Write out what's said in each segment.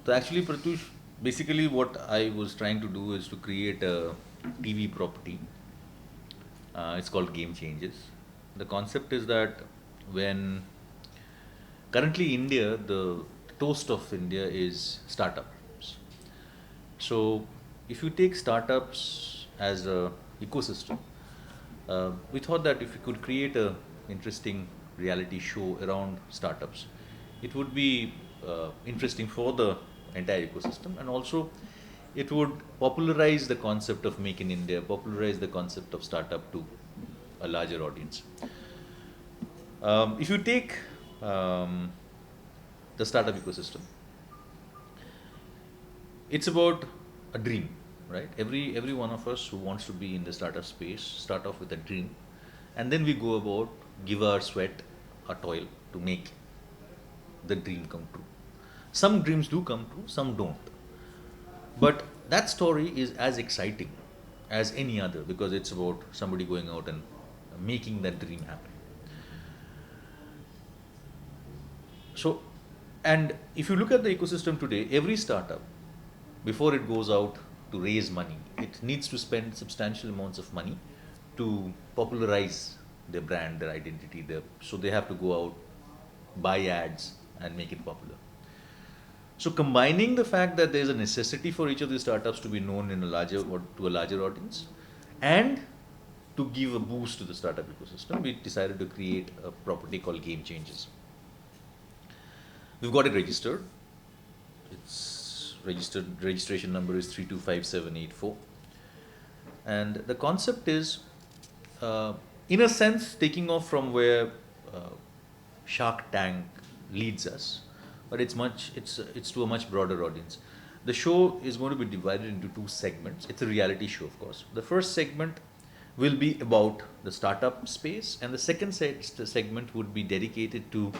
So actually, Pratush, basically what I was trying to do is to create a TV property. It's called Game Changes. The concept is that when currently India, the toast of India is startups. So if you take startups as a ecosystem, we thought that if we could create a interesting reality show around startups, it would be interesting for the entire ecosystem, and also it would popularize the concept of Make in India, popularize the concept of startup to a larger audience. If you take um, the startup ecosystem, it's about a dream, right? Every one of us who wants to be in the startup space start off with a dream, and then we go about give our sweat, our toil to make the dream come true. Some dreams do come true, some don't, but that story is as exciting as any other because it's about somebody going out and making that dream happen. So, and if you look at the ecosystem today, every startup, before it goes out to raise money, it needs to spend substantial amounts of money to popularize their brand, their identity. So they have to go out, buy ads, and make it popular. So combining the fact that there is a necessity for each of these startups to be known in a larger or to a larger audience, and to give a boost to the startup ecosystem, we decided to create a property called Game Changes. We've got it registered. It's registered. Registration number is 325784, and the concept is, in a sense, taking off from where uh, Shark Tank leads us, but it's to a much broader audience. The show is going to be divided into two segments. It's a reality show, of course. The first segment will be about the startup space, and the second segment would be dedicated to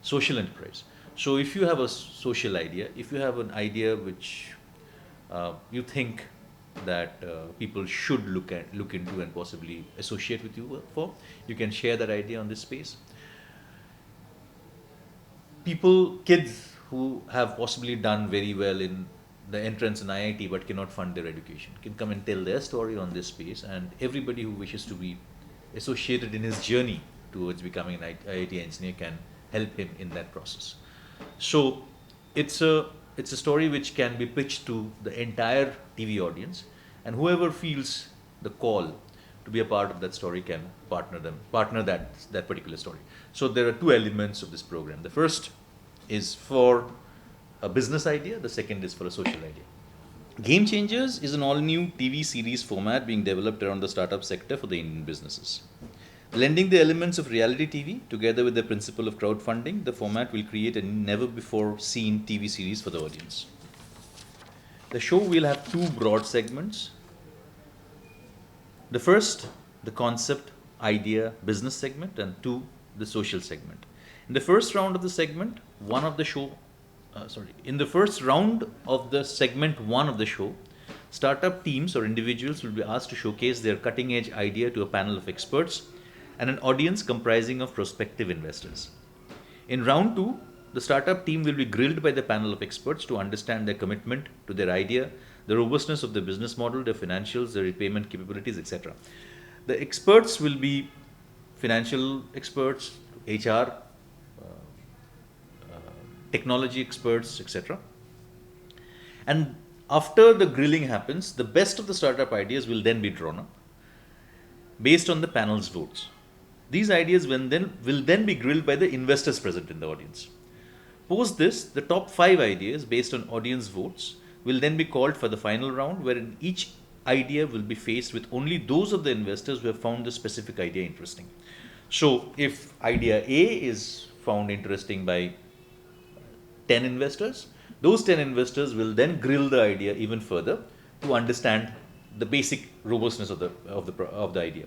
social enterprise. So if you have a social idea, if you have an idea which you think that people should look into and possibly associate with you for, you can share that idea on this space. Kids who have possibly done very well in the entrance in IIT but cannot fund their education can come and tell their story on this space, and everybody who wishes to be associated in his journey towards becoming an IIT engineer can help him in that process. So it's a story which can be pitched to the entire TV audience, and whoever feels the call to be a part of that story can partner that particular story. So there are two elements of this program. The first is for a business idea. The second is for a social idea. Game Changers is an all-new TV series format being developed around the startup sector for the Indian businesses. Blending the elements of reality TV together with the principle of crowdfunding, the format will create a never-before-seen TV series for the audience. The show will have two broad segments. The first, the concept, idea, business segment, and two, the social segment. In the first round of the segment, in the first round of the segment one of the show, startup teams or individuals will be asked to showcase their cutting edge idea to a panel of experts and an audience comprising of prospective investors. In round two, the startup team will be grilled by the panel of experts to understand their commitment to their idea, the robustness of the business model, their financials, their repayment capabilities, etc. The experts will be financial experts, HR, technology experts, etc. And after the grilling happens, the best of the startup ideas will then be drawn up based on the panel's votes. These ideas will then be grilled by the investors present in the audience. Post this, the top 5 ideas based on audience votes will then be called for the final round, wherein each idea will be faced with only those of the investors who have found the specific idea interesting. So, if idea A is found interesting by 10 investors, those 10 investors will then grill the idea even further to understand the basic robustness of the idea.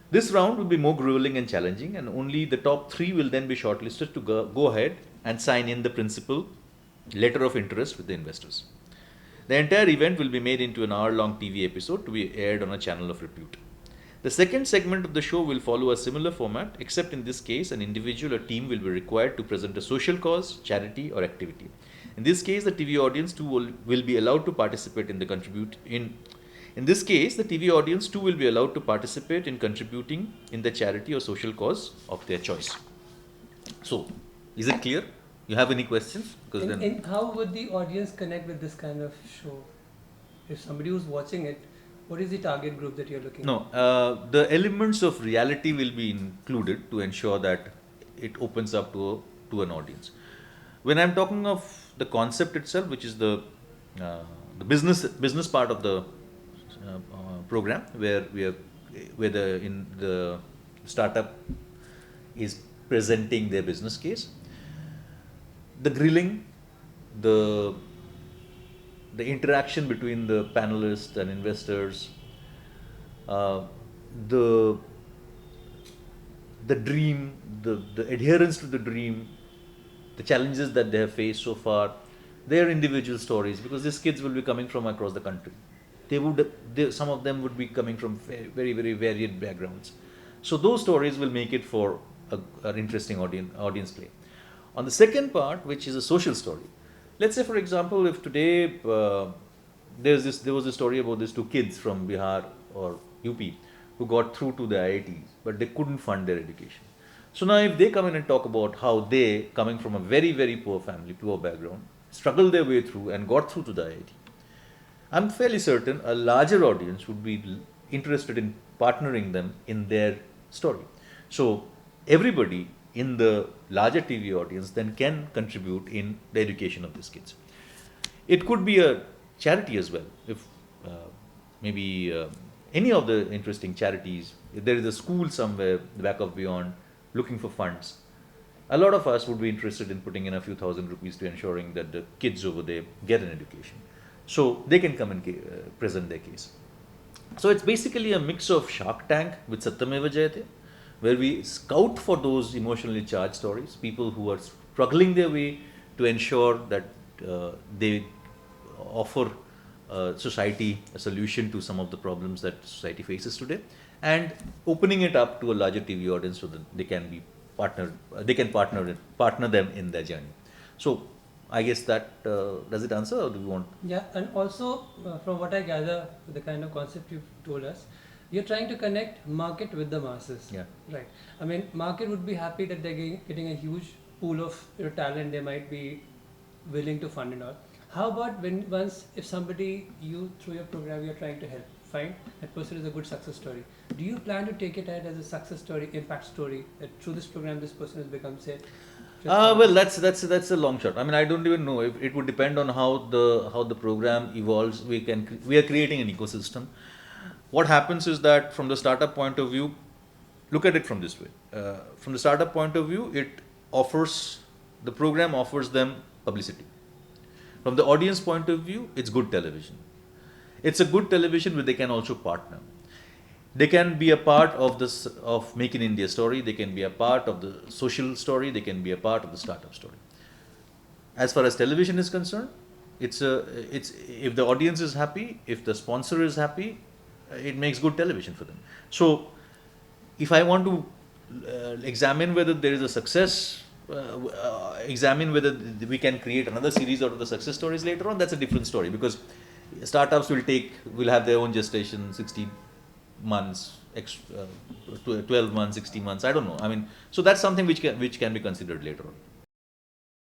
This round will be more grueling and challenging, and only the top 3 will then be shortlisted to go ahead and sign in the principal letter of interest with the investors. The entire event will be made into an hour-long TV episode to be aired on a channel of repute. The second segment of the show will follow a similar format, except in this case, an individual or team will be required to present a social cause, charity, or activity. In this case, the TV audience too will be allowed to participate in the contribute in this case, the TV audience too will be allowed to participate in contributing in the charity or social cause of their choice. So, is it clear? You have any questions? Because And how would the audience connect with this kind of show? If somebody who's watching it, what is the target group that you're looking at? No, the elements of reality will be included to ensure that it opens up to an audience. When I'm talking of the concept itself, which is the business part of the program, where the startup is presenting their business case, the grilling, the interaction between the panelists and investors, the dream, the adherence to the dream, the challenges that they have faced so far, their individual stories, because these kids will be coming from across the country. Some of them would be coming from very, very varied backgrounds. So those stories will make it for an interesting audience play. On the second part, which is a social story, let's say, for example, if today there was a story about these two kids from Bihar or UP who got through to the IITs, but they couldn't fund their education. So now if they come in and talk about how they, coming from a very, very poor family, poor background, struggled their way through and got through to the IIT, I'm fairly certain a larger audience would be interested in partnering them in their story. So everybody in the larger TV audience then can contribute in the education of these kids. It could be a charity as well. If maybe any of the interesting charities, if there is a school somewhere back of beyond looking for funds, a lot of us would be interested in putting in a few thousand rupees to ensuring that the kids over there get an education. So they can come and present their case. So it's basically a mix of Shark Tank with Satyameva Jayate, where we scout for those emotionally charged stories, people who are struggling their way to ensure that they offer society a solution to some of the problems that society faces today, and opening it up to a larger TV audience so that they can be partner them in their journey. So I guess that does it answer, or do you want? Yeah, and also from what I gather, the kind of concept you've told us, you're trying to connect market with the masses. Yeah. Right. I mean, market would be happy that they're getting a huge pool of talent they might be willing to fund and all. How about if somebody through your program you're trying to help find that person is a good success story? Do you plan to take it as a success story, impact story, that through this program this person has become say? Well, that's a long shot. I mean, I don't even know. It would depend on how the program evolves. We are creating an ecosystem. What happens is that from the startup point of view, look at it from this way. From the startup point of view, the program offers them publicity. From the audience point of view, it's good television. It's a good television where they can also partner. They can be a part of Make in India story. They can be a part of the social story. They can be a part of the startup story. As far as television is concerned, it's if the audience is happy, if the sponsor is happy, it makes good television for them. So, if I want to examine whether there is a success, examine whether we can create another series out of the success stories later on, that's a different story, because startups will have their own gestation, 16 months, 12 months, 16 months, I don't know. I mean, so that's something which can be considered later on.